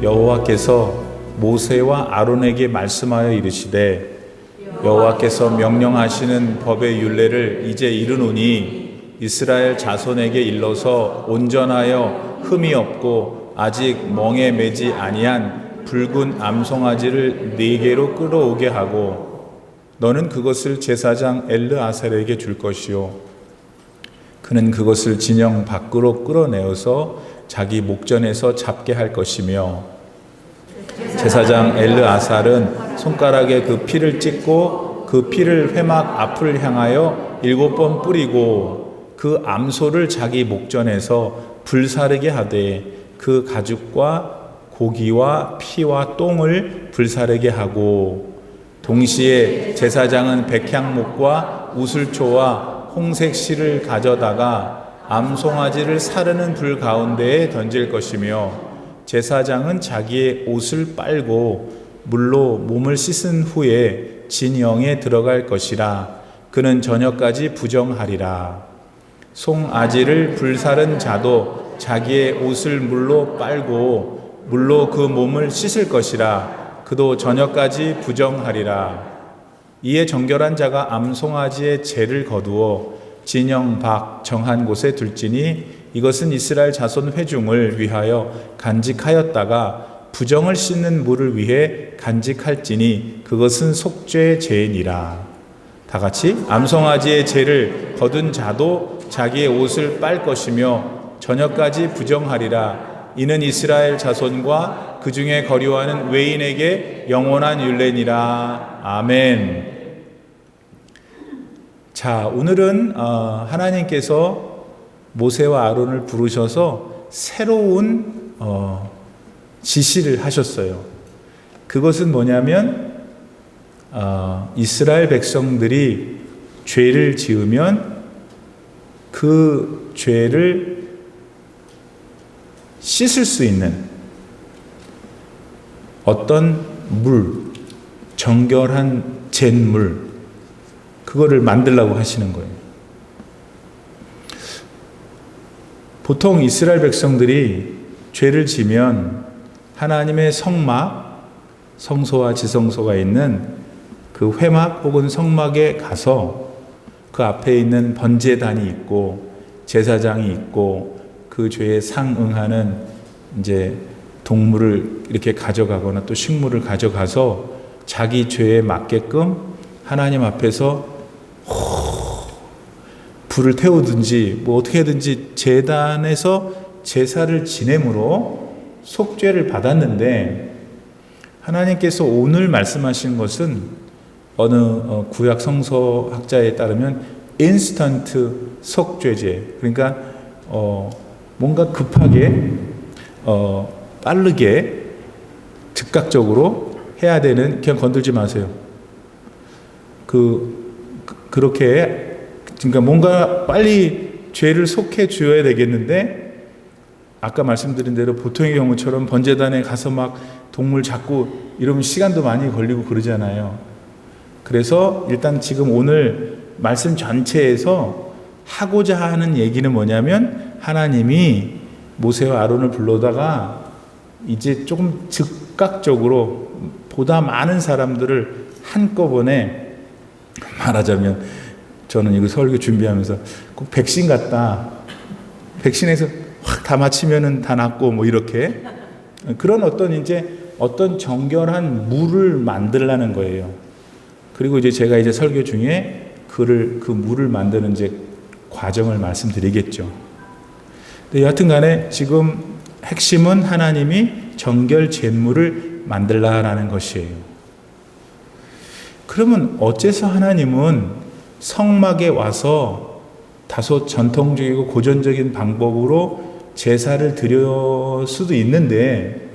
여호와께서 모세와 아론에게 말씀하여 이르시되 여호와께서 명령하시는 법의 율례를 이제 이르노니 이스라엘 자손에게 일러서 온전하여 흠이 없고 아직 멍에 매지 아니한 붉은 암송아지를 4개로 끌어오게 하고 너는 그것을 제사장 엘르아살에게 줄 것이요 그는 그것을 진영 밖으로 끌어내어서 자기 목전에서 잡게 할 것이며 제사장 엘르아살은 손가락에 그 피를 찍고 그 피를 회막 앞을 향하여 7번 뿌리고 그 암소를 자기 목전에서 불사르게 하되 그 가죽과 고기와 피와 똥을 불사르게 하고 동시에 제사장은 백향목과 우슬초와 홍색 실을 가져다가 암송아지를 사르는 불 가운데에 던질 것이며 제사장은 자기의 옷을 빨고 물로 몸을 씻은 후에 진영에 들어갈 것이라. 그는 저녁까지 부정하리라. 송아지를 불사른 자도 자기의 옷을 물로 빨고 물로 그 몸을 씻을 것이라. 그도 저녁까지 부정하리라. 이에 정결한 자가 암송아지의 죄를 거두어 진영 밖 정한 곳에 둘지니 이것은 이스라엘 자손 회중을 위하여 간직하였다가 부정을 씻는 물을 위해 간직할지니 그것은 속죄의 죄이니라. 다 같이 암송아지의 죄를 거둔 자도 자기의 옷을 빨 것이며 저녁까지 부정하리라. 이는 이스라엘 자손과 그 중에 거류하는 외인에게 영원한 율례니라. 아멘. 자, 오늘은 하나님께서 모세와 아론을 부르셔서 새로운 지시를 하셨어요. 그것은 뭐냐면 이스라엘 백성들이 죄를 지으면 그 죄를 씻을 수 있는 어떤 물, 정결한 잿물, 그거를 만들라고 하시는 거예요. 보통 이스라엘 백성들이 죄를 지면 하나님의 성막, 성소와 지성소가 있는 그 회막 혹은 성막에 가서 그 앞에 있는 번제단이 있고 제사장이 있고 그 죄에 상응하는 이제 동물을 이렇게 가져가거나 또 식물을 가져가서 자기 죄에 맞게끔 하나님 앞에서 불을 태우든지 뭐 어떻게 하든지 제단에서 제사를 지냄으로 속죄를 받았는데 하나님께서 오늘 말씀하신 것은 어느 구약 성서학자에 따르면 인스턴트 속죄제, 그러니까 뭔가 급하게 빠르게 즉각적으로 해야 되는, 그냥 건들지 마세요. 그렇게 그러니까 뭔가 빨리 죄를 속해 주어야 되겠는데 아까 말씀드린 대로 보통의 경우처럼 번제단에 가서 막 동물 잡고 이러면 시간도 많이 걸리고 그러잖아요. 그래서 일단 지금 오늘 말씀 전체에서 하고자 하는 얘기는 뭐냐면 하나님이 모세와 아론을 불러다가 이제 조금 즉각적으로 보다 많은 사람들을 한꺼번에, 말하자면 저는 이거 설교 준비하면서 꼭 백신 같다. 백신에서 확 다 맞히면은 다 낫고 뭐 이렇게 그런 어떤 정결한 물을 만들라는 거예요. 그리고 이제 제가 이제 설교 중에 그 물을 만드는 이제 과정을 말씀드리겠죠. 근데 여하튼간에 지금 핵심은 하나님이 정결 잿물을 만들라라는 것이에요. 그러면 어째서 하나님은 성막에 와서 다소 전통적이고 고전적인 방법으로 제사를 드릴 수도 있는데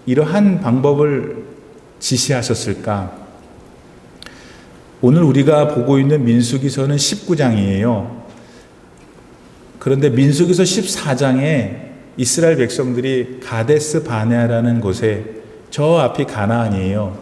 이러한 방법을 지시하셨을까? 오늘 우리가 보고 있는 민수기서는 19장이에요. 그런데 민수기서 14장에 이스라엘 백성들이 가데스 바네아라는 곳에, 저 앞이 가나안이에요.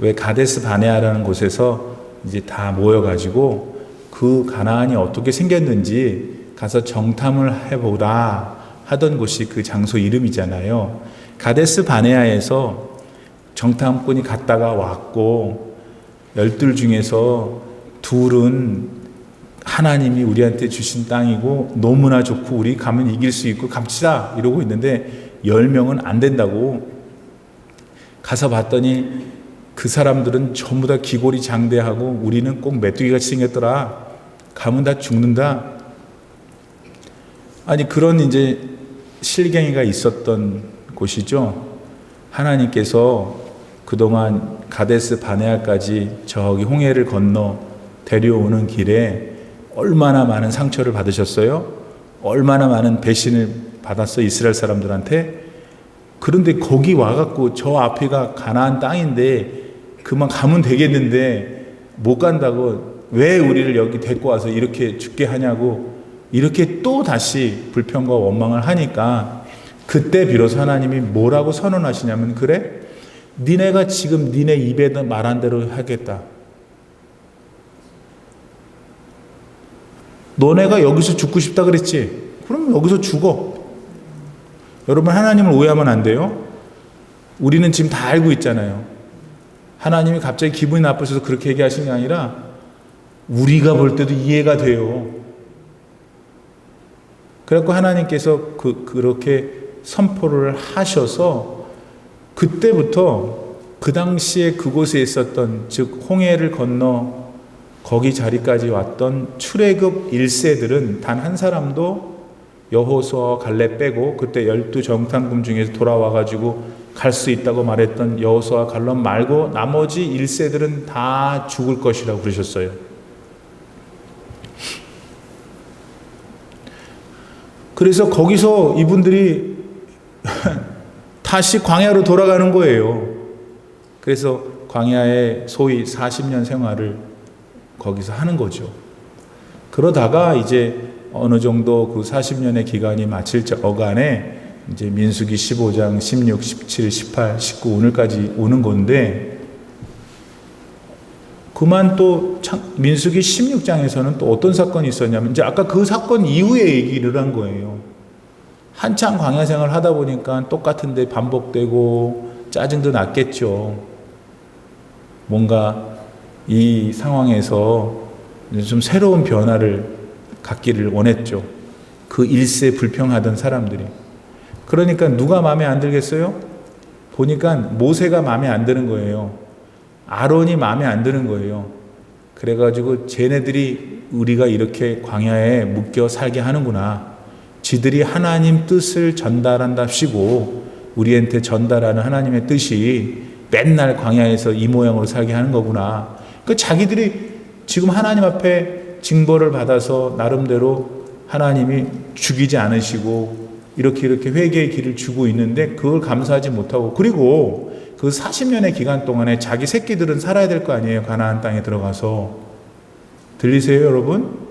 왜 가데스 바네아라는 곳에서 이제 다 모여가지고 그 가나안이 어떻게 생겼는지 가서 정탐을 해보라 하던 곳이 그 장소 이름이잖아요. 가데스 바네아에서 정탐꾼이 갔다가 왔고 12 중에서 2은 하나님이 우리한테 주신 땅이고 너무나 좋고 우리 가면 이길 수 있고 갑시다 이러고 있는데 10명은 안 된다고. 가서 봤더니 그 사람들은 전부 다 기골이 장대하고 우리는 꼭 메뚜기같이 생겼더라. 가면 다 죽는다. 아니 그런 이제 실갱이가 있었던 곳이죠. 하나님께서 그동안 가데스 바네아까지 저기 홍해를 건너 데려오는 길에 얼마나 많은 상처를 받으셨어요? 얼마나 많은 배신을 받았어 이스라엘 사람들한테? 그런데 거기 와갖고 저 앞에가 가나안 땅인데 그만 가면 되겠는데 못 간다고 왜 우리를 여기 데리고 와서 이렇게 죽게 하냐고 이렇게 또 다시 불평과 원망을 하니까 그때 비로소 하나님이 뭐라고 선언하시냐면 그래? 니네가 지금 니네 입에 말한 대로 하겠다. 너네가 여기서 죽고 싶다 그랬지? 그럼 여기서 죽어. 여러분 하나님을 오해하면 안 돼요. 우리는 지금 다 알고 있잖아요. 하나님이 갑자기 기분이 나쁘셔서 그렇게 얘기하신 게 아니라 우리가 볼 때도 이해가 돼요. 그래서 하나님께서 그렇게 선포를 하셔서 그때부터 그 당시에 그곳에 있었던 즉 홍해를 건너 거기 자리까지 왔던 출애굽 1세들은 단 한 사람도 여호수아와 갈렙 빼고 그때 12 정탐꾼 중에서 돌아와가지고 갈 수 있다고 말했던 여호수아와 갈렙 말고 나머지 1세들은 다 죽을 것이라고 그러셨어요. 그래서 거기서 이분들이 다시 광야로 돌아가는 거예요. 그래서 광야에 소위 40년 생활을 거기서 하는 거죠. 그러다가 이제 어느 정도 그 40년의 기간이 마칠 어간에 이제 민수기 15장 16, 17, 18, 19 오늘까지 오는 건데 그만 또 민수기 16장에서는 또 어떤 사건이 있었냐면 이제 아까 그 사건 이후에 얘기를 한 거예요. 한참 광야 생활을 하다 보니까 똑같은데 반복되고 짜증도 났겠죠. 뭔가 이 상황에서 좀 새로운 변화를 갖기를 원했죠. 그 일세 불평하던 사람들이. 그러니까 누가 마음에 안 들겠어요? 보니까 모세가 마음에 안 드는 거예요. 아론이 마음에 안 드는 거예요. 그래가지고 쟤네들이 우리가 이렇게 광야에 묶여 살게 하는구나. 지들이 하나님 뜻을 전달한답시고 우리한테 전달하는 하나님의 뜻이 맨날 광야에서 이 모양으로 살게 하는 거구나. 그러니까 자기들이 지금 하나님 앞에 징벌을 받아서 나름대로 하나님이 죽이지 않으시고 이렇게 회개의 길을 주고 있는데 그걸 감사하지 못하고 그리고 그 40년의 기간 동안에 자기 새끼들은 살아야 될 거 아니에요. 가나안 땅에 들어가서. 들리세요 여러분?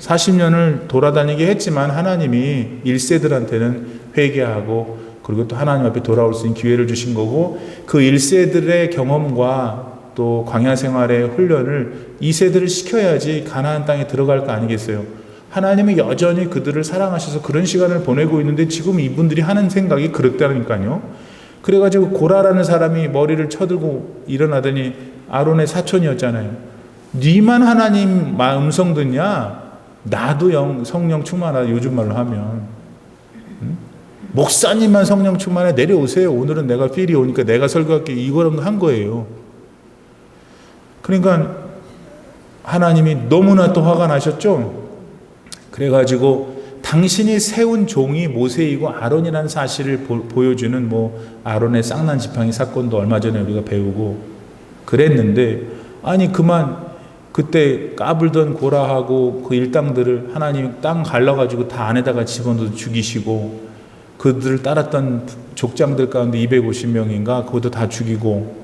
40년을 돌아다니게 했지만 하나님이 1세들한테는 회개하고 그리고 또 하나님 앞에 돌아올 수 있는 기회를 주신 거고 그 1세들의 경험과 또 광야 생활의 훈련을 2세들을 시켜야지 가나안 땅에 들어갈 거 아니겠어요. 하나님이 여전히 그들을 사랑하셔서 그런 시간을 보내고 있는데 지금 이분들이 하는 생각이 그렇다니까요. 그래가지고 고라라는 사람이 머리를 쳐들고 일어나더니 아론의 사촌이었잖아요. 니만 하나님 음성 듣냐? 나도 성령 충만하다 요즘 말로 하면. 목사님만 성령 충만해 내려오세요. 오늘은 내가 필이 오니까 내가 설교할게 이거라도 한 거예요. 그러니까 하나님이 너무나 또 화가 나셨죠. 그래가지고 당신이 세운 종이 모세이고 아론이라는 사실을 보여주는 아론의 쌍난 지팡이 사건도 얼마 전에 우리가 배우고 그랬는데 아니 그만 그때 까불던 고라하고 그 일당들을 하나님이 땅 갈라가지고 다 안에다가 집어넣어 죽이시고 그들을 따랐던 족장들 가운데 250명인가 그것도 다 죽이고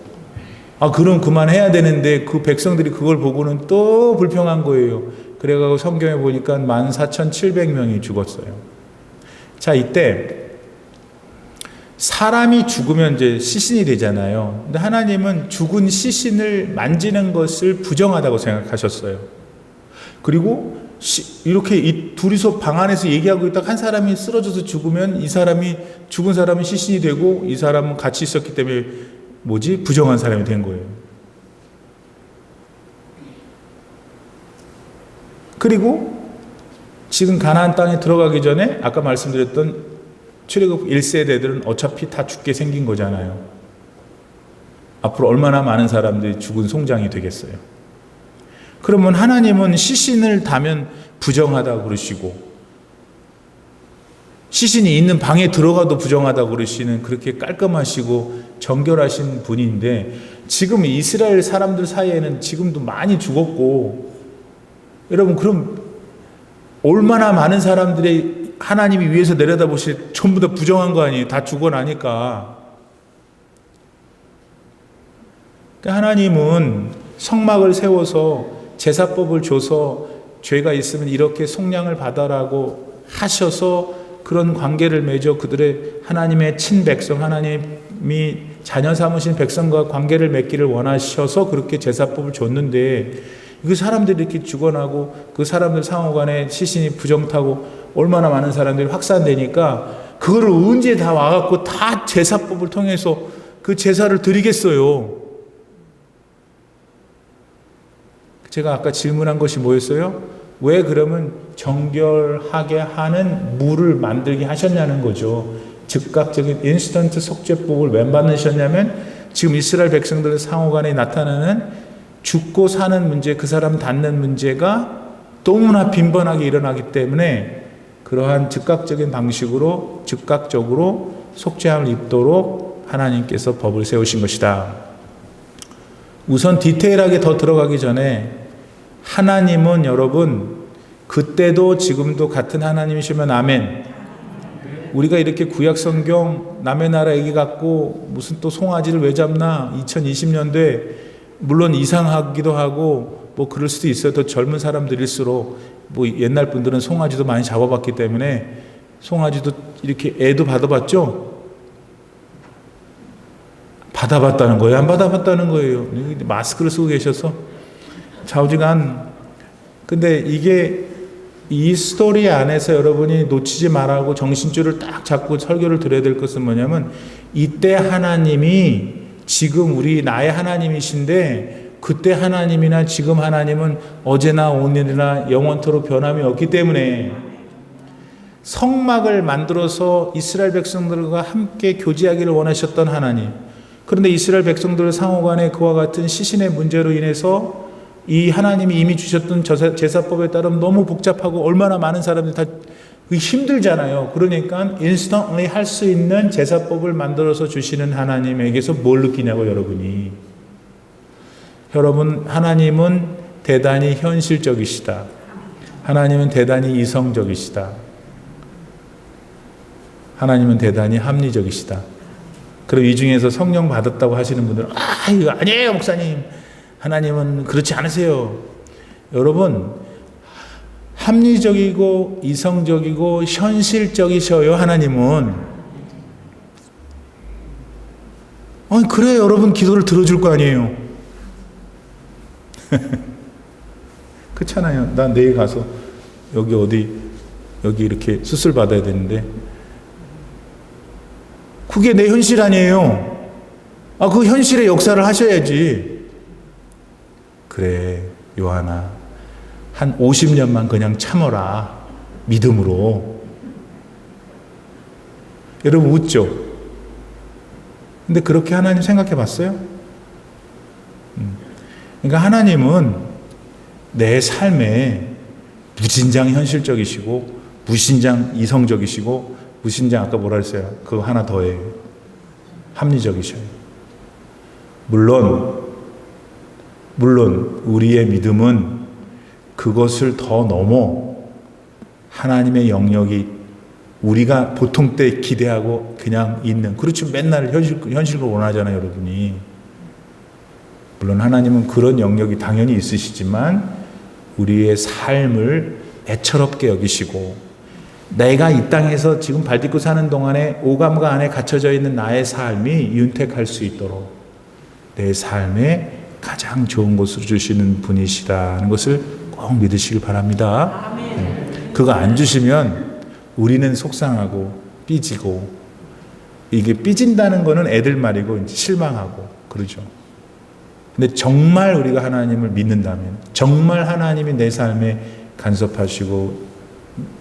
그럼 그만해야 되는데 그 백성들이 그걸 보고는 또 불평한 거예요. 그래가지고 성경에 보니까 14,700명이 죽었어요. 자, 이때 사람이 죽으면 이제 시신이 되잖아요. 근데 하나님은 죽은 시신을 만지는 것을 부정하다고 생각하셨어요. 그리고 이렇게 이 둘이서 방 안에서 얘기하고 있다가 한 사람이 쓰러져서 죽으면 이 사람이 죽은 사람은 시신이 되고 이 사람은 같이 있었기 때문에 부정한 사람이 된 거예요. 그리고 지금 가나안 땅에 들어가기 전에 아까 말씀드렸던 출애굽 1세대들은 어차피 다 죽게 생긴 거잖아요. 앞으로 얼마나 많은 사람들이 죽은 송장이 되겠어요. 그러면 하나님은 시신을 다면 부정하다고 그러시고 시신이 있는 방에 들어가도 부정하다고 그러시는 그렇게 깔끔하시고 정결하신 분인데 지금 이스라엘 사람들 사이에는 지금도 많이 죽었고 여러분 그럼 얼마나 많은 사람들이 하나님이 위에서 내려다보실 전부 다 부정한 거 아니에요? 다 죽어나니까. 하나님은 성막을 세워서 제사법을 줘서 죄가 있으면 이렇게 속량을 받아라고 하셔서 그런 관계를 맺어 그들의 하나님의 친백성, 하나님이 자녀 삼으신 백성과 관계를 맺기를 원하셔서 그렇게 제사법을 줬는데 그 사람들이 이렇게 죽어나고 그 사람들 상호간에 시신이 부정타고 얼마나 많은 사람들이 확산되니까 그거를 언제 다 와갖고 다 제사법을 통해서 그 제사를 드리겠어요. 제가 아까 질문한 것이 뭐였어요? 왜 그러면 정결하게 하는 물을 만들게 하셨냐는 거죠. 즉각적인 인스턴트 속죄법을 왜 만드셨냐면 지금 이스라엘 백성들의 상호간에 나타나는 죽고 사는 문제, 그 사람 닿는 문제가 너무나 빈번하게 일어나기 때문에 그러한 즉각적인 방식으로 즉각적으로 속죄함을 입도록 하나님께서 법을 세우신 것이다. 우선 디테일하게 더 들어가기 전에 하나님은 여러분 그때도 지금도 같은 하나님이시면 아멘. 우리가 이렇게 구약 성경 남의 나라 얘기 갖고 무슨 또 송아지를 왜 잡나 2020년도에 물론 이상하기도 하고 뭐 그럴 수도 있어요. 더 젊은 사람들일수록 뭐 옛날 분들은 송아지도 많이 잡아봤기 때문에 송아지도 이렇게 애도 받아봤죠? 받아봤다는 거예요? 안 받아봤다는 거예요? 마스크를 쓰고 계셔서 좌우지간. 근데 이게 이 스토리 안에서 여러분이 놓치지 말라고 정신줄을 딱 잡고 설교를 드려야 될 것은 뭐냐면 이때 하나님이 지금 나의 하나님이신데 그때 하나님이나 지금 하나님은 어제나 오늘이나 영원토록 변함이 없기 때문에 성막을 만들어서 이스라엘 백성들과 함께 교제하기를 원하셨던 하나님. 그런데 이스라엘 백성들 상호간에 그와 같은 시신의 문제로 인해서 이 하나님이 이미 주셨던 제사법에 따르면 너무 복잡하고 얼마나 많은 사람들이 다 힘들잖아요. 그러니까 인스턴트리 할 수 있는 제사법을 만들어서 주시는 하나님에게서 뭘 느끼냐고 여러분이. 여러분 하나님은 대단히 현실적이시다. 하나님은 대단히 이성적이시다. 하나님은 대단히 합리적이시다. 그럼 이 중에서 성령 받았다고 하시는 분들은 이거 아니에요 목사님. 하나님은 그렇지 않으세요. 여러분 합리적이고 이성적이고 현실적이셔요. 하나님은. 그래 여러분 기도를 들어줄 거 아니에요. 그렇잖아요. 난 내일 가서 여기 이렇게 수술 받아야 되는데 그게 내 현실 아니에요. 그 현실의 역사를 하셔야지. 그래 요한아 한 50년만 그냥 참어라. 믿음으로. 여러분 웃죠? 근데 그렇게 하나님 생각해 봤어요? 그러니까 하나님은 내 삶에 무진장 현실적이시고 무신장 이성적이시고 무신장 아까 뭐라 했어요? 그거 하나 더해요. 합리적이셔요. 물론 우리의 믿음은 그것을 더 넘어 하나님의 영역이 우리가 보통 때 기대하고 그냥 있는, 그렇죠. 맨날 현실을 원하잖아요, 여러분이. 물론 하나님은 그런 영역이 당연히 있으시지만 우리의 삶을 애처롭게 여기시고 내가 이 땅에서 지금 발딛고 사는 동안에 오감과 안에 갇혀져 있는 나의 삶이 윤택할 수 있도록 내 삶에 가장 좋은 것으로 주시는 분이시라는 것을 꼭 믿으시길 바랍니다. 그거 안 주시면 우리는 속상하고 삐지고, 이게 삐진다는 거는 애들 말이고 이제 실망하고 그러죠. 근데 정말 우리가 하나님을 믿는다면, 정말 하나님이 내 삶에 간섭하시고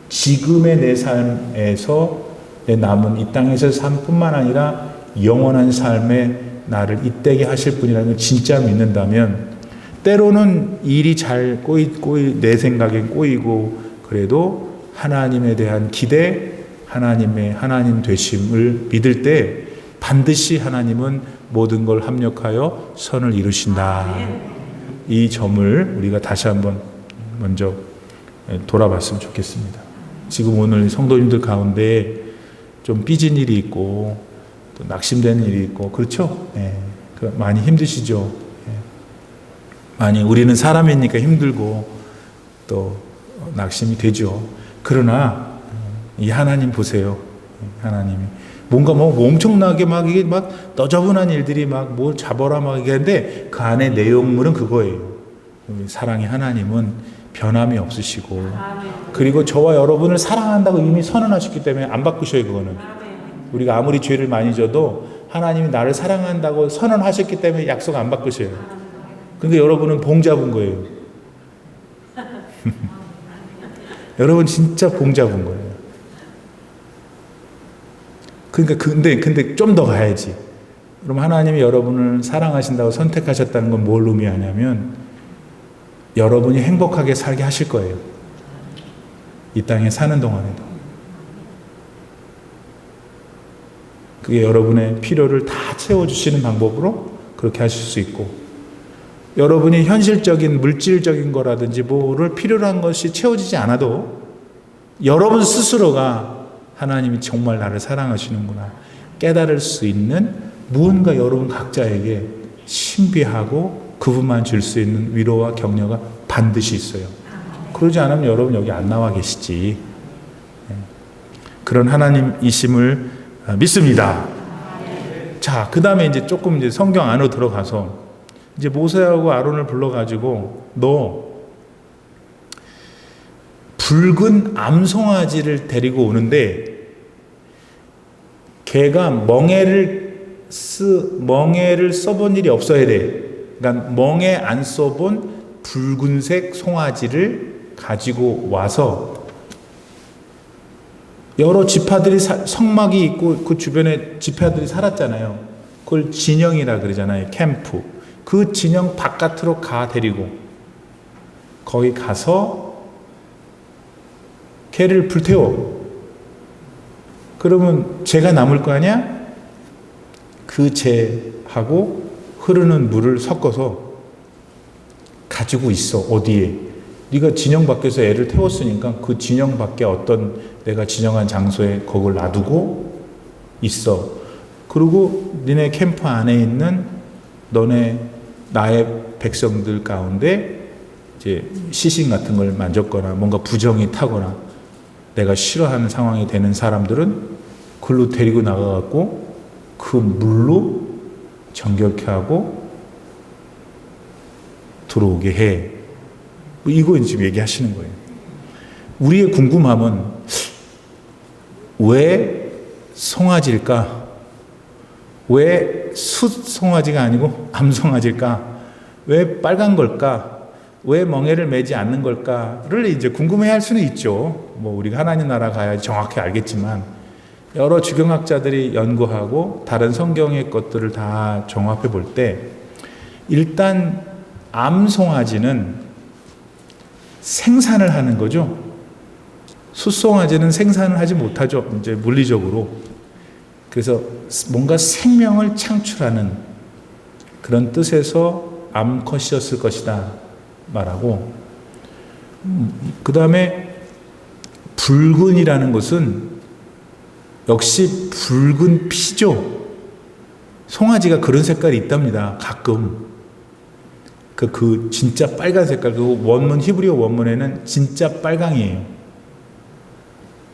지금의 내 삶에서 내 남은 이 땅에서 삶뿐만 아니라 영원한 삶에 나를 잇대게 하실 분이라는 걸 진짜 믿는다면, 때로는 일이 잘 내 생각엔 꼬이고 그래도 하나님에 대한 기대, 하나님 되심을 믿을 때 반드시 하나님은 모든 걸 합력하여 선을 이루신다. 이 점을 우리가 다시 한번 먼저 돌아봤으면 좋겠습니다. 지금 오늘 성도님들 가운데 좀 삐진 일이 있고 또 낙심되는 일이 있고 그렇죠? 많이 힘드시죠? 많이 우리는 사람이니까 힘들고 또 낙심이 되죠. 그러나 이 하나님 보세요. 하나님이 뭔가 뭐 엄청나게 막 이게 막 너저분한 일들이 막 뭘 잡아라 막 이게 하는데 그 안에 내용물은 그거예요. 사랑의 하나님은 변함이 없으시고, 그리고 저와 여러분을 사랑한다고 이미 선언하셨기 때문에 안 바꾸셔요. 그거는 우리가 아무리 죄를 많이 져도 하나님이 나를 사랑한다고 선언하셨기 때문에 약속 안 바꾸셔요. 그러니까 여러분은 봉 잡은 거예요. 여러분 진짜 봉 잡은 거예요. 그러니까 근데 좀 더 가야지. 그럼 하나님이 여러분을 사랑하신다고 선택하셨다는 건 뭘 의미하냐면 여러분이 행복하게 살게 하실 거예요. 이 땅에 사는 동안에도. 그게 여러분의 필요를 다 채워주시는 방법으로 그렇게 하실 수 있고, 여러분이 현실적인 물질적인 거라든지 뭐를 필요로 한 것이 채워지지 않아도 여러분 스스로가 하나님이 정말 나를 사랑하시는구나 깨달을 수 있는 무언가 여러분 각자에게 신비하고 그분만 줄 수 있는 위로와 격려가 반드시 있어요. 그러지 않으면 여러분 여기 안 나와 계시지. 그런 하나님이심을 믿습니다. 자, 그 다음에 이제 조금 이제 성경 안으로 들어가서 이제 모세하고 아론을 불러가지고 너 붉은 암송아지를 데리고 오는데 걔가 멍에를 써본 일이 없어야 돼. 그러니까 멍에 안 써본 붉은색 송아지를 가지고 와서 여러 지파들이 성막이 있고 그 주변에 지파들이 살았잖아요. 그걸 진영이라 그러잖아요. 캠프. 그 진영 바깥으로 데리고 거기 가서 걔를 불태워. 그러면 죄가 남을 거 아니야? 그 죄하고 흐르는 물을 섞어서 가지고 있어. 어디에? 네가 진영 밖에서 애를 태웠으니까 그 진영 밖에 어떤 내가 지정한 장소에 그걸 놔두고 있어. 그리고 니네 캠프 안에 있는 나의 백성들 가운데 이제 시신 같은 걸 만졌거나 뭔가 부정이 타거나 내가 싫어하는 상황이 되는 사람들은 글로 데리고 나가갖고 그 물로 정결케 하고 들어오게 해. 이거 지금 얘기하시는 거예요. 우리의 궁금함은 왜 송아지일까? 왜 숫송아지가 아니고 암송아지일까? 왜 빨간 걸까? 왜 멍에를 매지 않는 걸까를 이제 궁금해할 수는 있죠. 뭐 우리가 하나님 나라 가야 정확히 알겠지만 여러 주경학자들이 연구하고 다른 성경의 것들을 다 종합해 볼 때 일단 암송아지는 생산을 하는 거죠. 숫송아지는 생산을 하지 못하죠. 이제 물리적으로. 그래서 뭔가 생명을 창출하는 그런 뜻에서 암컷이었을 것이다 말하고, 그 다음에 붉은이라는 것은 역시 붉은 피죠. 송아지가 그런 색깔이 있답니다. 가끔. 그 진짜 빨간 색깔, 그 원문, 히브리어 원문에는 진짜 빨강이에요.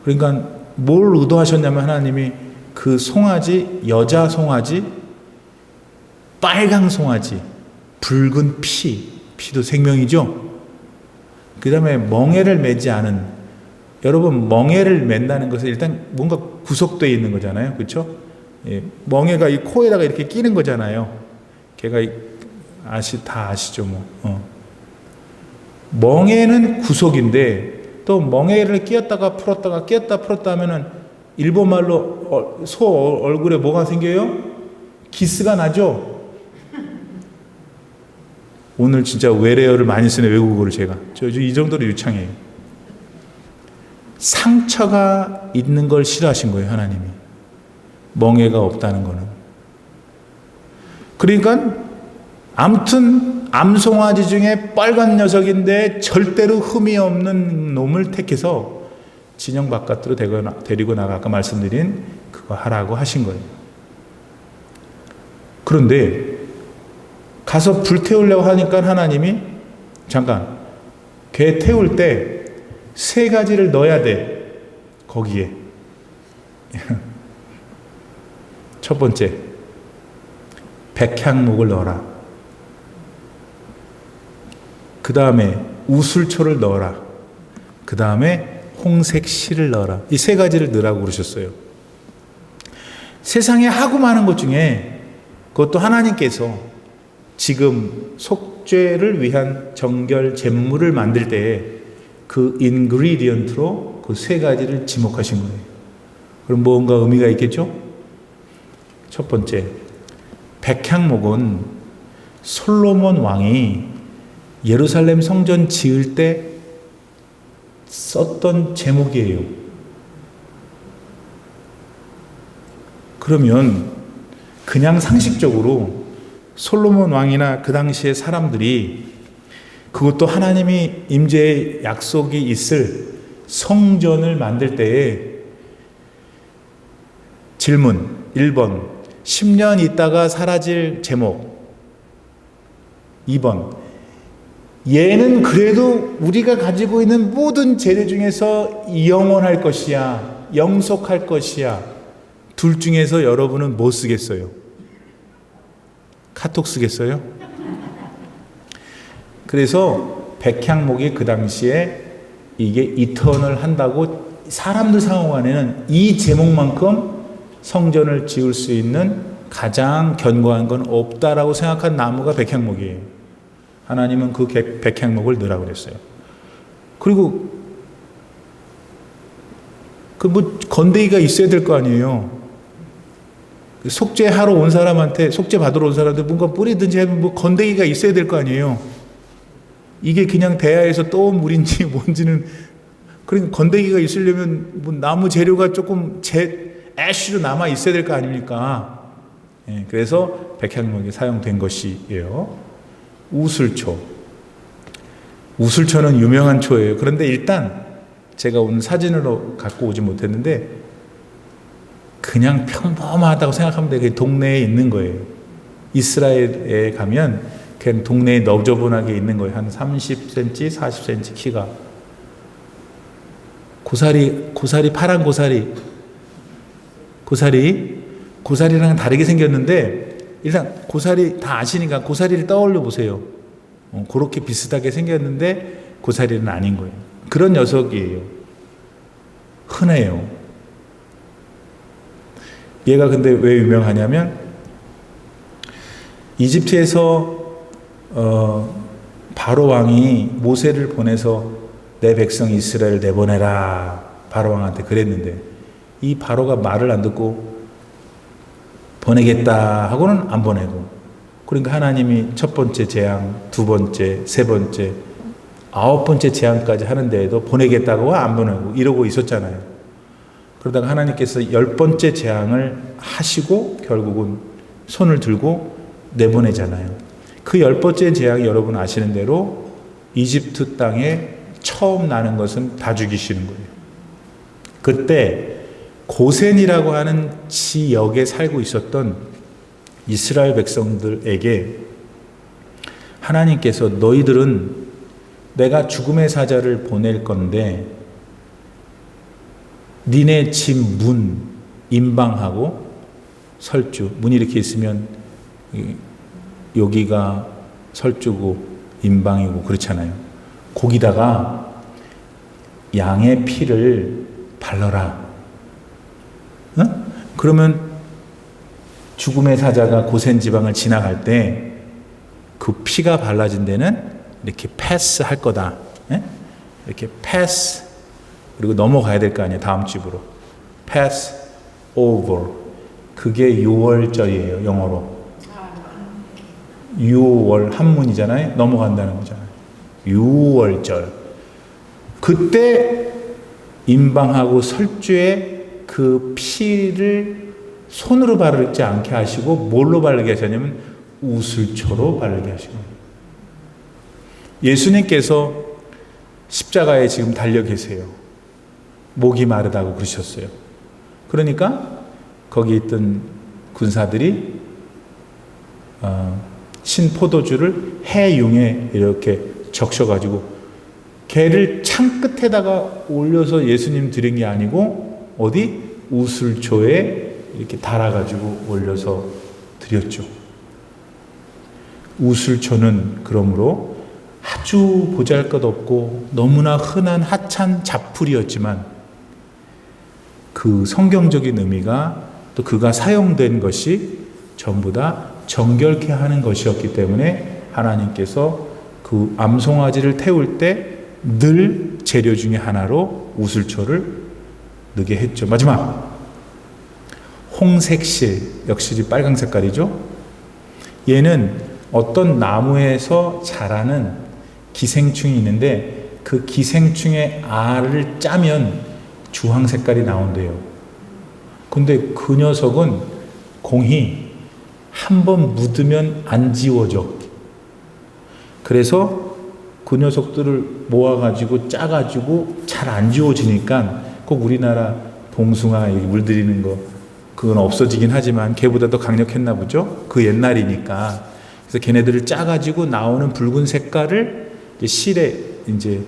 그러니까 뭘 의도하셨냐면 하나님이 그 송아지, 여자 송아지, 빨강 송아지, 붉은 피도 생명이죠. 그 다음에 멍에를 매지 않은, 여러분 멍에를 맨다는 것은 일단 뭔가 구속되어 있는 거잖아요. 그렇죠? 예, 멍에가 이 코에다가 이렇게 끼는 거잖아요. 걔가 다 아시죠 뭐. 멍에는 구속인데 또 멍에를 끼었다가 풀었다가 끼었다 풀었다 하면은 일본말로 소 얼굴에 뭐가 생겨요? 기스가 나죠? 오늘 진짜 외래어를 많이 쓰는 외국어를 제가. 이 정도로 유창해요. 상처가 있는 걸 싫어하신 거예요, 하나님이. 멍에가 없다는 거는. 그러니까 아무튼 암송아지 중에 빨간 녀석인데 절대로 흠이 없는 놈을 택해서 진영 바깥으로 데리고 나가 아까 말씀드린 그거 하라고 하신 거예요. 그런데 가서 불 태우려고 하니까 하나님이 잠깐 걔 태울 때 3가지를 넣어야 돼. 거기에. 첫 번째, 백향목을 넣어라. 그 다음에 우술초를 넣어라. 그 다음에 홍색 실을 넣어라. 이 3가지를 넣으라고 그러셨어요. 세상에 하고 많은 것 중에 그것도 하나님께서 지금 속죄를 위한 정결 제물을 만들 때에 그 인그리디언트로 그 3가지를 지목하신 거예요. 그럼 뭔가 의미가 있겠죠? 첫 번째, 백향목은 솔로몬 왕이 예루살렘 성전 지을 때 썼던 제목이에요. 그러면 그냥 상식적으로 솔로몬 왕이나 그 당시의 사람들이 그것도 하나님이 임재의 약속이 있을 성전을 만들 때에 질문 1번 10년 있다가 사라질 제목 2번 얘는 그래도 우리가 가지고 있는 모든 재료 중에서 영원할 것이야 영속할 것이야 둘 중에서 여러분은 뭐 쓰겠어요? 카톡 쓰겠어요? 그래서 백향목이 그 당시에 이게 이터널 한다고 사람들 상호간에는 이 제목만큼 성전을 지을 수 있는 가장 견고한 건 없다라고 생각한 나무가 백향목이에요. 하나님은 그 백향목을 넣으라고 그랬어요. 그리고 그 뭐 건더기가 있어야 될 거 아니에요. 속죄하러 온 사람한테 속죄 받으러 온 사람한테 뭔가 뿌리든지 하면 뭐 건더기가 있어야 될 거 아니에요. 이게 그냥 대야에서 떠온 물인지 뭔지는 그러니까 건더기가 있으려면 뭐 나무 재료가 조금 애쉬로 남아 있어야 될 거 아닙니까? 예, 그래서 백향목이 사용된 것이에요. 우술초는 유명한 초예요. 그런데 일단 제가 오늘 사진으로 갖고 오지 못했는데 그냥 평범하다고 생각하면 돼요. 그 동네에 있는 거예요. 이스라엘에 가면 그냥 동네에 너저분하게 있는 거예요. 한 30cm, 40cm 키가. 고사리, 파란 고사리랑 다르게 생겼는데 일단 고사리 다 아시니까 고사리를 떠올려 보세요. 그렇게 비슷하게 생겼는데 고사리는 아닌 거예요. 그런 녀석이에요. 흔해요. 얘가 근데 왜 유명하냐면 이집트에서 바로 왕이 모세를 보내서 내 백성 이스라엘을 내보내라 바로 왕한테 그랬는데 이 바로가 말을 안 듣고 보내겠다 하고는 안 보내고 그러니까 하나님이 첫 번째 재앙, 두 번째, 세 번째, 9번째 재앙까지 하는데도 보내겠다고 안 보내고 이러고 있었잖아요. 그러다가 하나님께서 10번째 재앙을 하시고 결국은 손을 들고 내보내잖아요. 그 10번째 재앙이 여러분 아시는 대로 이집트 땅에 처음 나는 것은 다 죽이시는 거예요. 그때 고센이라고 하는 지역에 살고 있었던 이스라엘 백성들에게 하나님께서 너희들은 내가 죽음의 사자를 보낼 건데 니네 집 문 임방하고 설주 문이 이렇게 있으면 여기가 설주고 임방이고 그렇잖아요. 거기다가 양의 피를 발라라. 응? 그러면 죽음의 사자가 고센 지방을 지나갈 때 그 피가 발라진 데는 이렇게 패스 할 거다. 예? 이렇게 패스, 그리고 넘어가야 될 거 아니에요. 다음 집으로. 패스 over. 그게 6월절이에요. 영어로. 6월 한문이잖아요. 넘어간다는 거잖아요. 6월절. 그때 임방하고 설주에 그 피를 손으로 바르지 않게 하시고 뭘로 바르게 하셨냐면 우슬초로 바르게 하시고, 예수님께서 십자가에 지금 달려 계세요. 목이 마르다고 그러셨어요. 그러니까 거기 있던 군사들이 신포도주를 해융에 이렇게 적셔가지고 개를 창 끝에다가 올려서 예수님 드린 게 아니고 어디? 우슬초에 이렇게 달아가지고 올려서 드렸죠. 우슬초는 그러므로 아주 보잘것없고 너무나 흔한 하찮은 잡풀이었지만 그 성경적인 의미가 또 그가 사용된 것이 전부 다 정결케 하는 것이었기 때문에 하나님께서 그 암송아지를 태울 때 늘 재료 중에 하나로 우슬초를 넣게 했죠. 마지막 홍색실, 역시 빨강 색깔이죠. 얘는 어떤 나무에서 자라는 기생충이 있는데 그 기생충의 알을 짜면 주황 색깔이 나온대요. 근데 그 녀석은 공이 한번 묻으면 안 지워져. 그래서 그 녀석들을 모아가지고 짜가지고 잘 안 지워지니까 꼭 우리나라 봉숭아 물들이는 거 그건 없어지긴 하지만 걔보다 더 강력했나 보죠. 그 옛날이니까. 그래서 걔네들을 짜가지고 나오는 붉은 색깔을 이제 실에 이제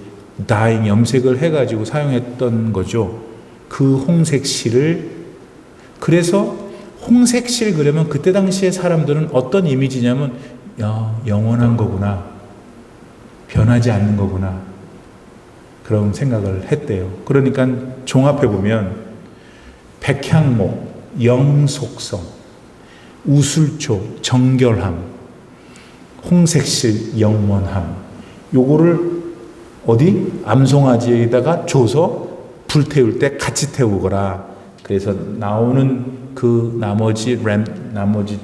다잉 염색을 해가지고 사용했던 거죠. 그 홍색 실을. 그래서 홍색 실 그러면 그때 당시에 사람들은 어떤 이미지냐면 야, 영원한 거구나. 변하지 않는 거구나. 그런 생각을 했대요. 그러니까 종합해 보면 백향목, 영속성, 우술초, 정결함, 홍색실, 영원함. 요거를 어디? 암송아지에다가 줘서 불태울 때 같이 태우거라. 그래서 나오는 그 나머지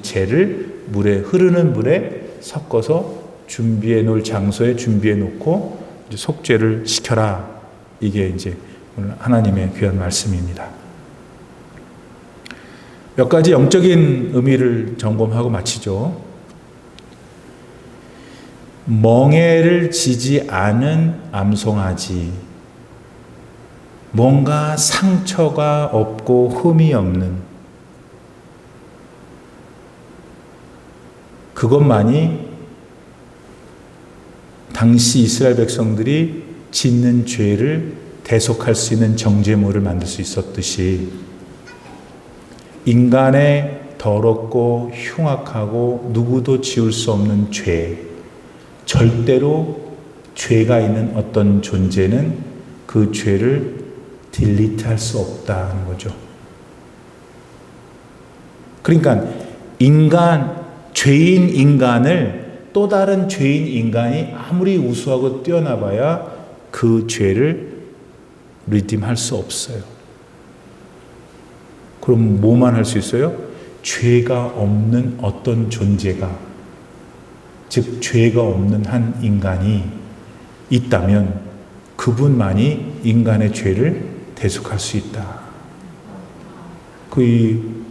재를 흐르는 물에 섞어서 준비해 놓을 장소에 준비해 놓고 이제 속죄를 시켜라. 이게 이제 오늘 하나님의 귀한 말씀입니다. 몇 가지 영적인 의미를 점검하고 마치죠. 멍에를 지지 않은 암송아지, 뭔가 상처가 없고 흠이 없는 그것만이 당시 이스라엘 백성들이 짓는 죄를 대속할 수 있는 정죄물을 만들 수 있었듯이 인간의 더럽고 흉악하고 누구도 지울 수 없는 죄, 절대로 죄가 있는 어떤 존재는 그 죄를 딜리트할 수 없다는 거죠. 그러니까 죄인 인간을 또 다른 죄인 인간이 아무리 우수하고 뛰어나봐야 그 죄를 리딤할 수 없어요. 그럼 뭐만 할 수 있어요? 죄가 없는 어떤 존재가, 즉 죄가 없는 한 인간이 있다면 그분만이 인간의 죄를 대속할 수 있다. 그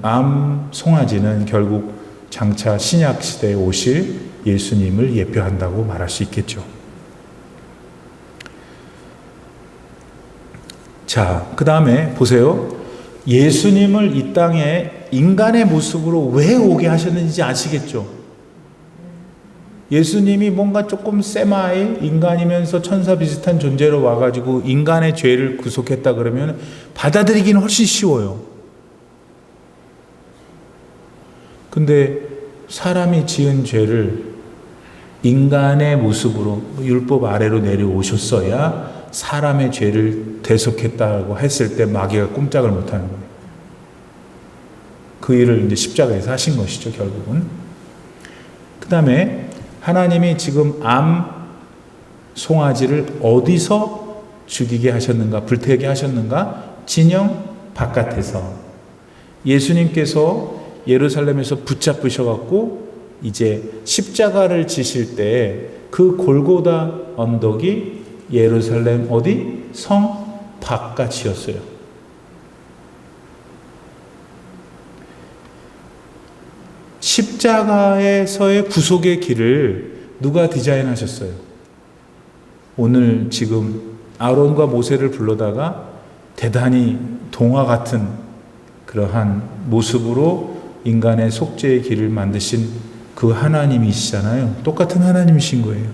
암송아지는 결국 장차 신약 시대에 오실 예수님을 예표한다고 말할 수 있겠죠. 자, 그 다음에 보세요. 예수님을 이 땅에 인간의 모습으로 왜 오게 하셨는지 아시겠죠? 예수님이 뭔가 조금 세마이 인간이면서 천사 비슷한 존재로 와가지고 인간의 죄를 구속했다 그러면 받아들이기는 훨씬 쉬워요. 근데 사람이 지은 죄를 인간의 모습으로 율법 아래로 내려오셨어야 사람의 죄를 대속했다고 했을 때 마귀가 꼼짝을 못하는 거예요. 그 일을 이제 십자가에서 하신 것이죠, 결국은. 그 다음에 하나님이 지금 암 송아지를 어디서 죽이게 하셨는가, 불태우게 하셨는가? 진영 바깥에서. 예수님께서 예루살렘에서 붙잡으셔갖고 이제 십자가를 지실 때 그 골고다 언덕이 예루살렘 어디? 성 바깥이었어요. 십자가에서의 구속의 길을 누가 디자인하셨어요? 오늘 지금 아론과 모세를 불러다가 대단히 동화 같은 그러한 모습으로 인간의 속죄의 길을 만드신 그 하나님이시잖아요. 똑같은 하나님이신 거예요.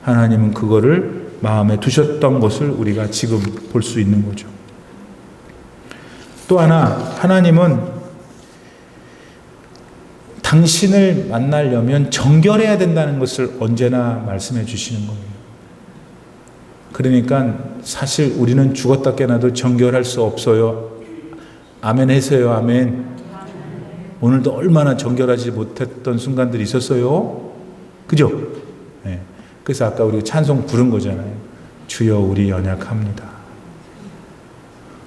하나님은 그거를 마음에 두셨던 것을 우리가 지금 볼 수 있는 거죠. 또 하나, 하나님은 당신을 만나려면 정결해야 된다는 것을 언제나 말씀해 주시는 거예요. 그러니까 사실 우리는 죽었다 깨나도 정결할 수 없어요. 아멘 해서요. 아멘. 오늘도 얼마나 정결하지 못했던 순간들이 있었어요. 그죠? 네. 그래서 아까 우리 찬송 부른 거잖아요. 주여 우리 연약합니다.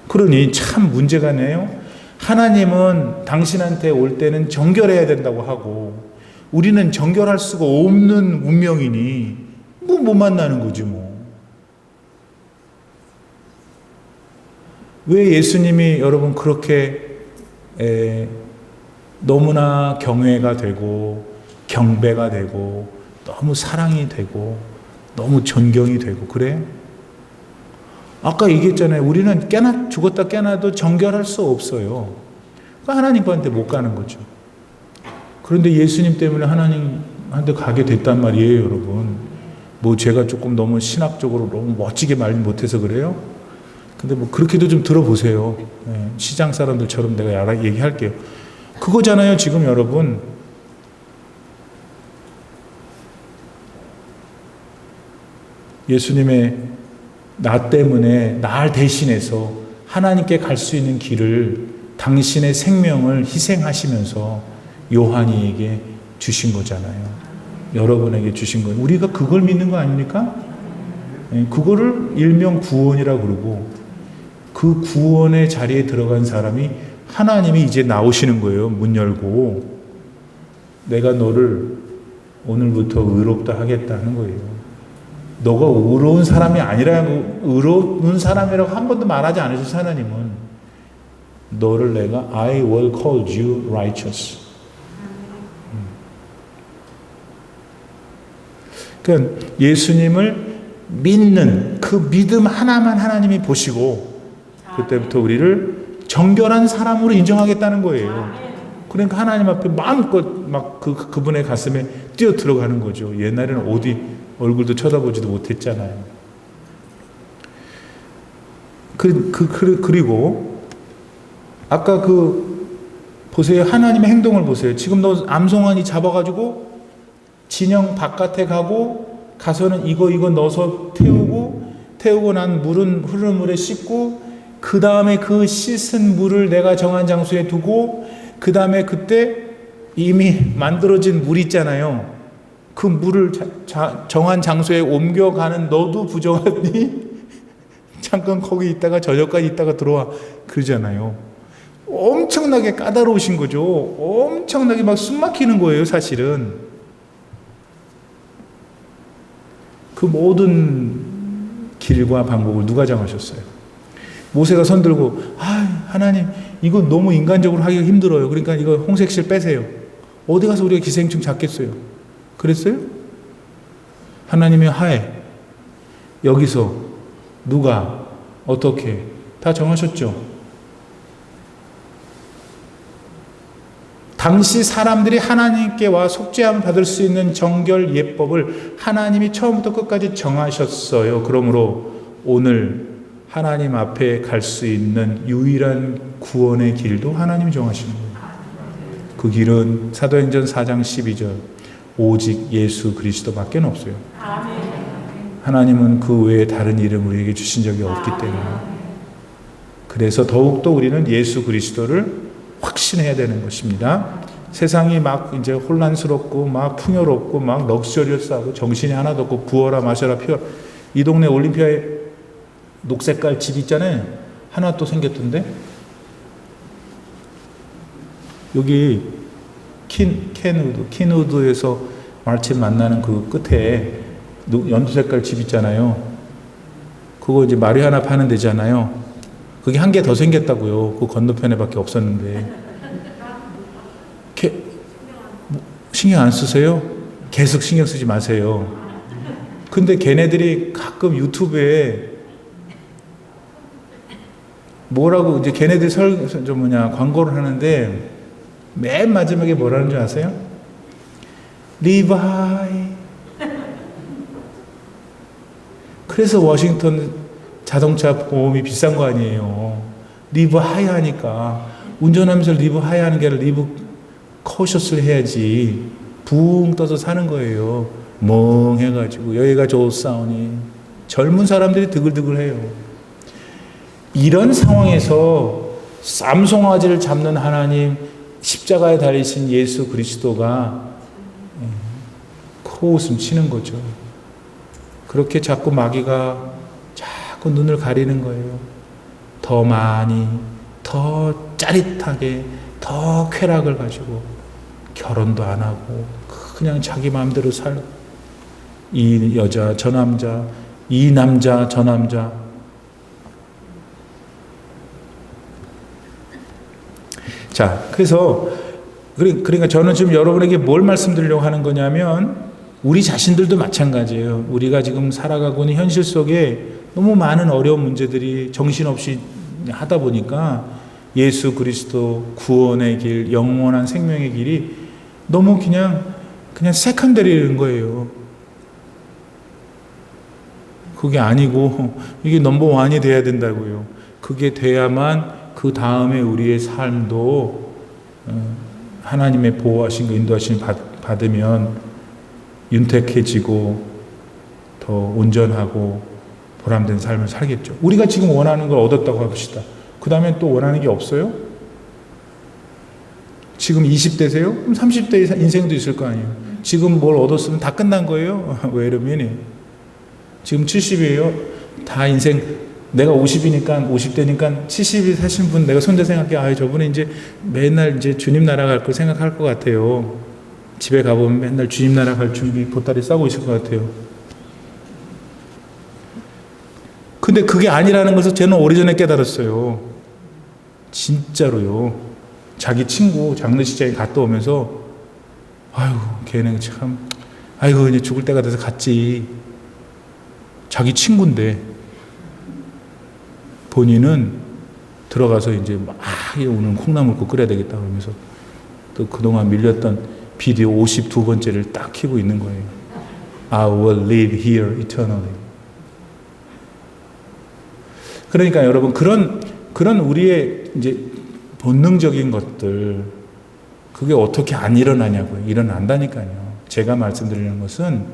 그러니 참 문제가 네요. 하나님은 당신한테 올 때는 정결해야 된다고 하고 우리는 정결할 수가 없는 운명이니 못 만나는 거지 뭐. 왜 예수님이 여러분 그렇게 너무나 경외가 되고 경배가 되고 너무 사랑이 되고 너무 존경이 되고 그래요? 아까 얘기했잖아요. 우리는 죽었다 깨나도 정결할 수 없어요. 그러니까 하나님한테 못 가는 거죠. 그런데 예수님 때문에 하나님한테 가게 됐단 말이에요, 여러분. 뭐 제가 조금 너무 신학적으로 너무 멋지게 말 못해서 그래요? 근데 뭐 그렇게도 좀 들어보세요. 시장 사람들처럼 내가 얘기할게요. 그거잖아요, 지금 여러분. 예수님의 나 때문에 날 대신해서 하나님께 갈 수 있는 길을 당신의 생명을 희생하시면서 요한이에게 주신 거잖아요. 여러분에게 주신 거예요. 우리가 그걸 믿는 거 아닙니까? 그거를 일명 구원이라고 그러고 그 구원의 자리에 들어간 사람이 하나님이 이제 나오시는 거예요. 문 열고 내가 너를 오늘부터 의롭다 하겠다는 거예요. 너가 의로운 사람이 아니라고, 의로운 사람이라고 한 번도 말하지 않으셔서 하나님은 너를 내가 I will call you righteous. 그러니까 예수님을 믿는 그 믿음 하나만 하나님이 보시고 그때부터 우리를 정결한 사람으로 인정하겠다는 거예요. 그러니까 하나님 앞에 마음껏 막 그분의 가슴에 뛰어 들어가는 거죠. 옛날에는 어디 얼굴도 쳐다보지도 못했잖아요. 그리고 아까 보세요. 하나님의 행동을 보세요. 지금 너 암송아지 잡아가지고 진영 바깥에 가서는 이거 넣어서 태우고 난 물은 흐르는 물에 씻고 그 다음에 그 씻은 물을 내가 정한 장소에 두고 그 다음에 그때 이미 만들어진 물 있잖아요. 그 물을 정한 장소에 옮겨가는 너도 부정하니 잠깐 거기 있다가 저녁까지 있다가 들어와 그러잖아요. 엄청나게 까다로우신 거죠. 엄청나게 막 숨 막히는 거예요, 사실은. 그 모든 길과 방법을 누가 정하셨어요? 모세가 손 들고 하나님 이거 너무 인간적으로 하기가 힘들어요. 그러니까 이거 홍색실 빼세요. 어디 가서 우리가 기생충 잡겠어요? 그랬어요? 하나님이 하에 여기서 누가 어떻게 다 정하셨죠. 당시 사람들이 하나님께 와 속죄함을 받을 수 있는 정결 예법을 하나님이 처음부터 끝까지 정하셨어요. 그러므로 오늘 하나님 앞에 갈 수 있는 유일한 구원의 길도 하나님이 정하시는 거예요. 그 길은 사도행전 4장 12절 오직 예수 그리스도밖에 없어요. 하나님은 그 외에 다른 이름 우리에게 주신 적이 없기 때문에. 그래서 더욱더 우리는 예수 그리스도를 확신해야 되는 것입니다. 세상이 막 이제 혼란스럽고 막 풍요롭고 막 럭셔리어스하고 정신이 하나도 없고 부어라 마셔라 피워라. 이 동네 올림피아에 녹색깔 집 있잖아요. 하나 또 생겼던데. 여기 킨우드에서 마르틴 만나는 그 끝에 연두색깔 집 있잖아요. 그거 이제 마리아나 파는 데잖아요. 그게 한 개 더 생겼다고요. 그 건너편에밖에 없었는데. 신경 안 쓰세요? 계속 신경 쓰지 마세요. 근데 걔네들이 가끔 유튜브에 뭐라고 이제 걔네들 광고를 하는데 맨 마지막에 뭐라는 줄 아세요? 리바이. 그래서 워싱턴 자동차 보험이 비싼 거 아니에요. 리브 하이 하니까. 운전하면서 리브 하이 하는 게 아니라 리브 커셔스를 해야지. 붕 떠서 사는 거예요. 멍해가지고 여기가 좋사오니. 젊은 사람들이 드글드글해요. 이런 상황에서 쌈송아지를 잡는 하나님, 십자가에 달리신 예수 그리스도가 코웃음 치는 거죠. 그렇게 자꾸 마귀가 자꾸 눈을 가리는 거예요. 더 많이, 더 짜릿하게, 더 쾌락을 가지고 결혼도 안 하고 그냥 자기 마음대로 살고 이 여자 저 남자, 이 남자 저 남자. 자, 그래서 그러니까 저는 지금 여러분에게 뭘 말씀드리려고 하는 거냐면 우리 자신들도 마찬가지예요. 우리가 지금 살아가고 있는 현실 속에 너무 많은 어려운 문제들이 정신없이 하다 보니까 예수 그리스도 구원의 길, 영원한 생명의 길이 너무 그냥 세컨더리인 거예요. 그게 아니고 이게 넘버원이 돼야 된다고요. 그게 돼야만 그 다음에 우리의 삶도 하나님의 보호하신 거 인도하심 받으면 윤택해지고 더 온전하고 보람된 삶을 살겠죠. 우리가 지금 원하는 걸 얻었다고 합시다. 그 다음에 또 원하는 게 없어요? 지금 20대세요? 그럼 30대 인생도 있을 거 아니에요. 지금 뭘 얻었으면 다 끝난 거예요? 왜 이러면 지금 70이에요? 다 인생 내가 50이니까 50대니까 70이 사신 분 내가 손자 생각해. 저분은 이제 맨날 이제 주님 나라 갈 걸 생각할 것 같아요. 집에 가보면 맨날 주님 나라 갈 준비 보따리 싸고 있을 것 같아요. 근데 그게 아니라는 것을 저는 오래전에 깨달았어요. 진짜로요. 자기 친구 장례식장에 갔다 오면서 아이고 걔는 참 아이고 이제 죽을 때가 돼서 갔지. 자기 친구인데 본인은 들어가서 이제 막 오늘 콩나물국 끓여야 되겠다 그러면서 또 그동안 밀렸던 비디오 52번째를 딱 켜고 있는 거예요. I will live here eternally. 그러니까 여러분 그런 우리의 이제 본능적인 것들 그게 어떻게 안 일어나냐고요. 일어난다니까요. 제가 말씀드리는 것은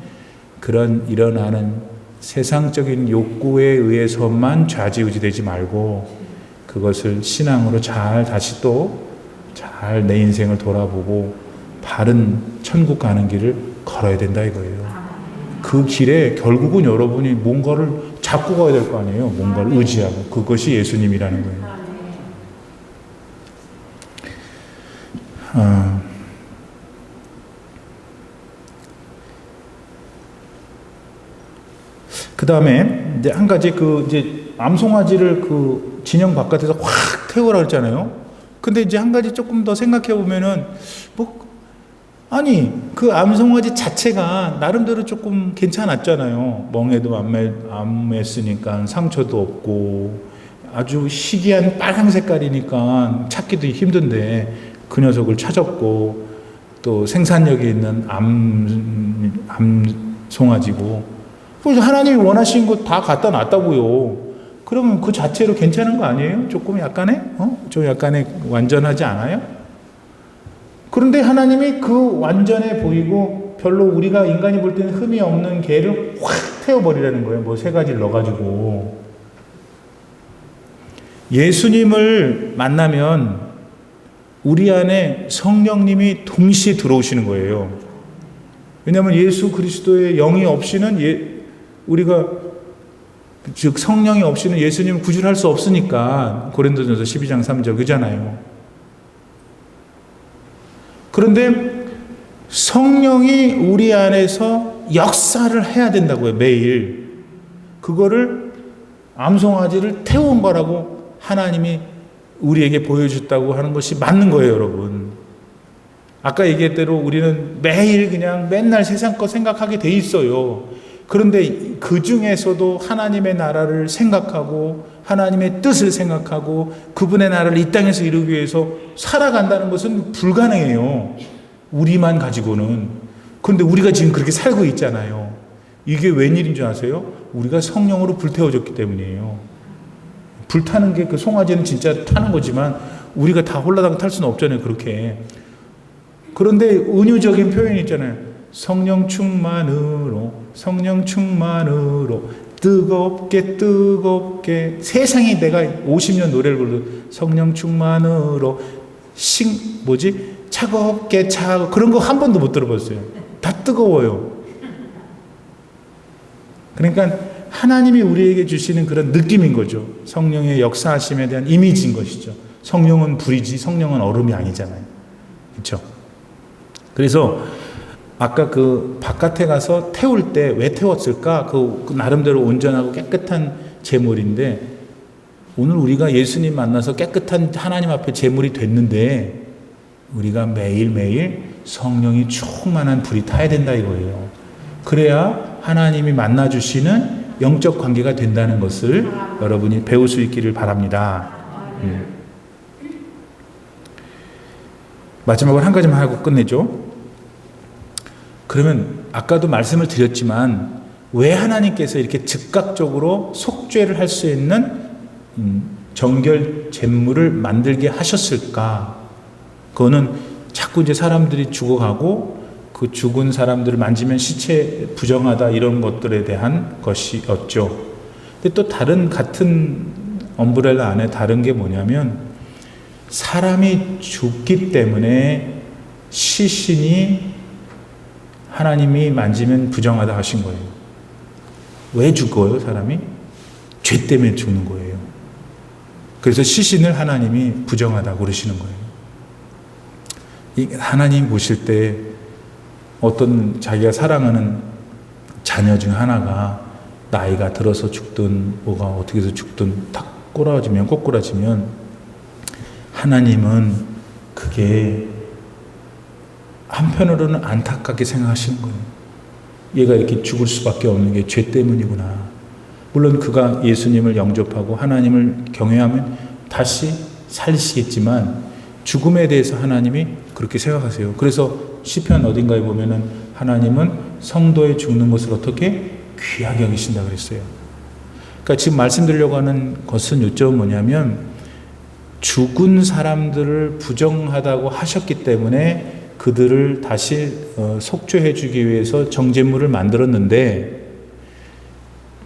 그런 일어나는 세상적인 욕구에 의해서만 좌지우지되지 말고 그것을 신앙으로 다시 또 잘 내 인생을 돌아보고 바른 천국 가는 길을 걸어야 된다 이거예요. 그 길에 결국은 여러분이 뭔가를 잡고 가야 될 거 아니에요. 뭔가를 의지하고. 그것이 예수님이라는 거예요. 그 다음에 이제 한 가지 이제 암송아지를 그 진영 바깥에서 확 태우라 그랬잖아요. 근데 이제 한 가지 조금 더 생각해 보면은 그 암송아지 자체가 나름대로 조금 괜찮았잖아요. 멍에도 안 맸으니까 상처도 없고 아주 희귀한 빨강 색깔이니까 찾기도 힘든데 그 녀석을 찾았고 또 생산력이 있는 암송아지고 그래서 하나님이 원하신 거 다 갖다 놨다고요. 그러면 그 자체로 괜찮은 거 아니에요? 조금 좀 약간의 완전하지 않아요? 그런데 하나님이 그 완전해 보이고 별로 우리가 인간이 볼 때는 흠이 없는 개를 확 태워버리라는 거예요. 뭐 세 가지를 넣어가지고. 예수님을 만나면 우리 안에 성령님이 동시에 들어오시는 거예요. 왜냐하면 예수 그리스도의 영이 없이는 우리가 즉 성령이 없이는 예수님을 구출할 수 없으니까 고린도전서 12장 3절 그잖아요. 그런데 성령이 우리 안에서 역사를 해야 된다고요. 매일. 그거를 암송아지를 태운 거라고 하나님이 우리에게 보여줬다고 하는 것이 맞는 거예요, 여러분. 아까 얘기한 대로 우리는 매일 그냥 맨날 세상 거 생각하게 돼 있어요. 그런데 그 중에서도 하나님의 나라를 생각하고 하나님의 뜻을 생각하고 그분의 나라를 이 땅에서 이루기 위해서 살아간다는 것은 불가능해요. 우리만 가지고는. 그런데 우리가 지금 그렇게 살고 있잖아요. 이게 웬일인 줄 아세요? 우리가 성령으로 불태워졌기 때문이에요. 불타는 게 그 송아지는 진짜 타는 거지만 우리가 다 홀라당 탈 수는 없잖아요. 그렇게. 그런데 은유적인 표현이 있잖아요. 성령 충만으로 뜨겁게 세상이 내가 50년 노래를 불러 성령 충만으로 차갑게 그런 거 한 번도 못 들어봤어요. 다 뜨거워요. 그러니까 하나님이 우리에게 주시는 그런 느낌인 거죠. 성령의 역사하심에 대한 이미지인 것이죠. 성령은 불이지 성령은 얼음이 아니잖아요. 그렇죠? 그래서 아까 그 바깥에 가서 태울 때 왜 태웠을까? 그 나름대로 온전하고 깨끗한 제물인데 오늘 우리가 예수님 만나서 깨끗한 하나님 앞에 제물이 됐는데 우리가 매일매일 성령이 충만한 불이 타야 된다 이거예요. 그래야 하나님이 만나주시는 영적 관계가 된다는 것을 여러분이 배울 수 있기를 바랍니다. 마지막으로 한 가지만 하고 끝내죠. 그러면 아까도 말씀을 드렸지만 왜 하나님께서 이렇게 즉각적으로 속죄를 할 수 있는 정결 제물을 만들게 하셨을까? 그거는 자꾸 이제 사람들이 죽어가고 그 죽은 사람들을 만지면 시체 부정하다 이런 것들에 대한 것이었죠. 근데 또 다른 같은 엄브렐라 안에 다른 게 뭐냐면 사람이 죽기 때문에 시신이 하나님이 만지면 부정하다 하신 거예요. 왜 죽어요, 사람이? 죄 때문에 죽는 거예요. 그래서 시신을 하나님이 부정하다고 그러시는 거예요. 하나님 보실 때 어떤 자기가 사랑하는 자녀 중 하나가 나이가 들어서 죽든 뭐가 어떻게 해서 죽든 탁 꼬꾸라지면 하나님은 그게 한편으로는 안타깝게 생각하시는 거예요. 얘가 이렇게 죽을 수밖에 없는 게 죄 때문이구나. 물론 그가 예수님을 영접하고 하나님을 경외하면 다시 살리시겠지만 죽음에 대해서 하나님이 그렇게 생각하세요. 그래서 시편 어딘가에 보면은 하나님은 성도의 죽는 것을 어떻게 귀하게 여기신다 그랬어요. 그러니까 지금 말씀드리려고 하는 것은 요점은 뭐냐면 죽은 사람들을 부정하다고 하셨기 때문에 그들을 다시 속죄해 주기 위해서 정제물을 만들었는데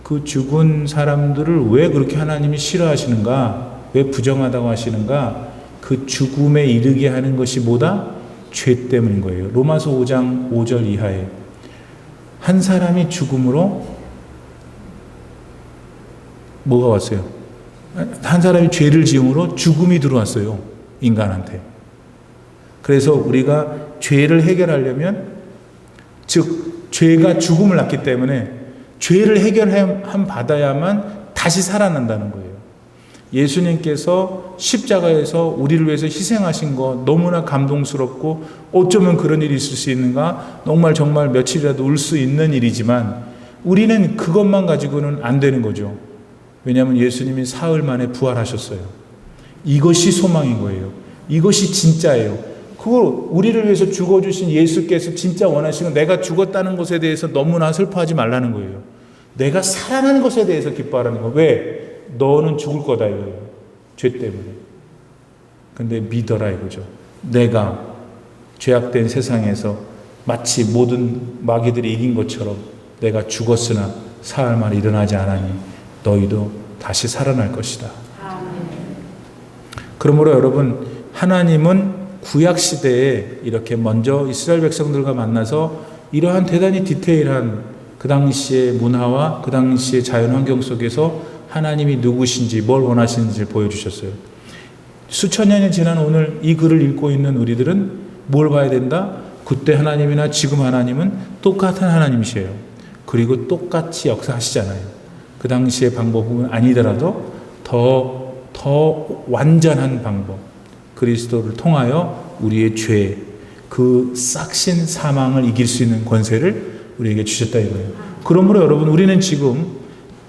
그 죽은 사람들을 왜 그렇게 하나님이 싫어하시는가? 왜 부정하다고 하시는가? 그 죽음에 이르게 하는 것이 뭐다? 죄 때문인 거예요. 로마서 5장 5절 이하에 한 사람이 죽음으로 뭐가 왔어요? 한 사람이 죄를 지음으로 죽음이 들어왔어요. 인간한테. 그래서 우리가 죄를 해결하려면 즉 죄가 죽음을 낳기 때문에 죄를 해결함 받아야만 다시 살아난다는 거예요. 예수님께서 십자가에서 우리를 위해서 희생하신 거 너무나 감동스럽고 어쩌면 그런 일이 있을 수 있는가? 정말 며칠이라도 울 수 있는 일이지만 우리는 그것만 가지고는 안 되는 거죠. 왜냐하면 예수님이 사흘 만에 부활하셨어요. 이것이 소망인 거예요. 이것이 진짜예요. 그걸 우리를 위해서 죽어주신 예수께서 진짜 원하시는 내가 죽었다는 것에 대해서 너무나 슬퍼하지 말라는 거예요. 내가 살아난 것에 대해서 기뻐하라는 거예요. 왜? 너는 죽을 거다 이거예요. 죄 때문에. 근데 믿어라 이거죠. 내가 죄악된 세상에서 마치 모든 마귀들이 이긴 것처럼 내가 죽었으나 사흘 만에 일어나지 않으니 너희도 다시 살아날 것이다. 그러므로 여러분, 하나님은 구약시대에 이렇게 먼저 이스라엘 백성들과 만나서 이러한 대단히 디테일한 그 당시의 문화와 그 당시의 자연환경 속에서 하나님이 누구신지 뭘 원하시는지를 보여주셨어요. 수천 년이 지난 오늘 이 글을 읽고 있는 우리들은 뭘 봐야 된다? 그때 하나님이나 지금 하나님은 똑같은 하나님이세요. 그리고 똑같이 역사하시잖아요. 그 당시의 방법은 아니더라도 더 완전한 방법, 그리스도를 통하여 우리의 죄, 그 싹신 사망을 이길 수 있는 권세를 우리에게 주셨다 이거예요. 그러므로 여러분, 우리는 지금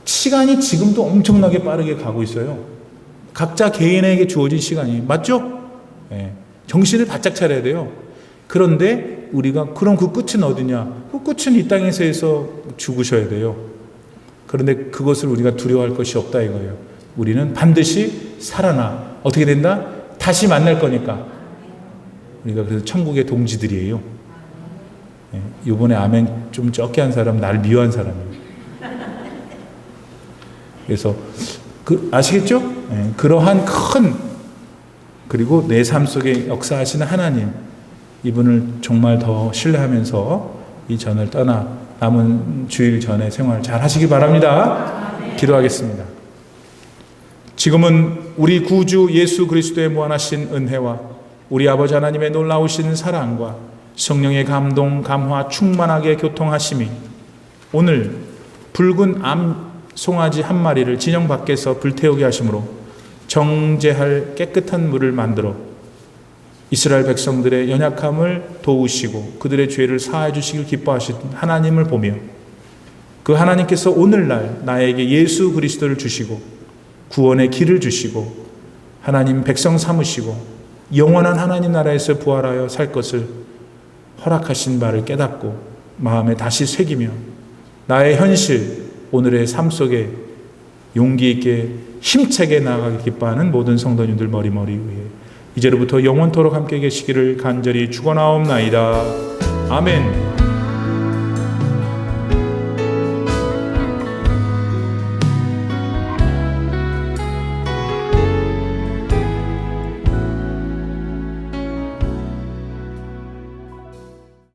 시간이 지금도 엄청나게 빠르게 가고 있어요. 각자 개인에게 주어진 시간이 맞죠? 네. 정신을 바짝 차려야 돼요. 그런데 우리가 그럼 그 끝은 어디냐? 그 끝은 이 땅에서 죽으셔야 돼요. 그런데 그것을 우리가 두려워할 것이 없다 이거예요. 우리는 반드시 살아나 어떻게 된다? 다시 만날 거니까. 우리가 그래서 천국의 동지들이에요. 네. 이번에 아멘 좀 적게 한 사람 날 미워한 사람이에요. 그래서 아시겠죠? 네. 그러한 큰 그리고 내 삶 속에 역사하시는 하나님, 이분을 정말 더 신뢰하면서 이 전을 떠나 남은 주일 전의 생활 잘 하시기 바랍니다. 기도하겠습니다. 지금은 우리 구주 예수 그리스도의 무한하신 은혜와 우리 아버지 하나님의 놀라우신 사랑과 성령의 감동, 감화, 충만하게 교통하심이 오늘 붉은 암 송아지 한 마리를 진영 밖에서 불태우게 하심으로 정죄할 깨끗한 물을 만들어 이스라엘 백성들의 연약함을 도우시고 그들의 죄를 사하여 주시길 기뻐하신 하나님을 보며 그 하나님께서 오늘날 나에게 예수 그리스도를 주시고 구원의 길을 주시고 하나님 백성 삼으시고 영원한 하나님 나라에서 부활하여 살 것을 허락하신 바를 깨닫고 마음에 다시 새기며 나의 현실, 오늘의 삶 속에 용기 있게 힘차게 나아가기 기뻐하는 모든 성도님들 머리머리 위에 이제로부터 영원토록 함께 계시기를 간절히 축원하옵나이다. 아멘.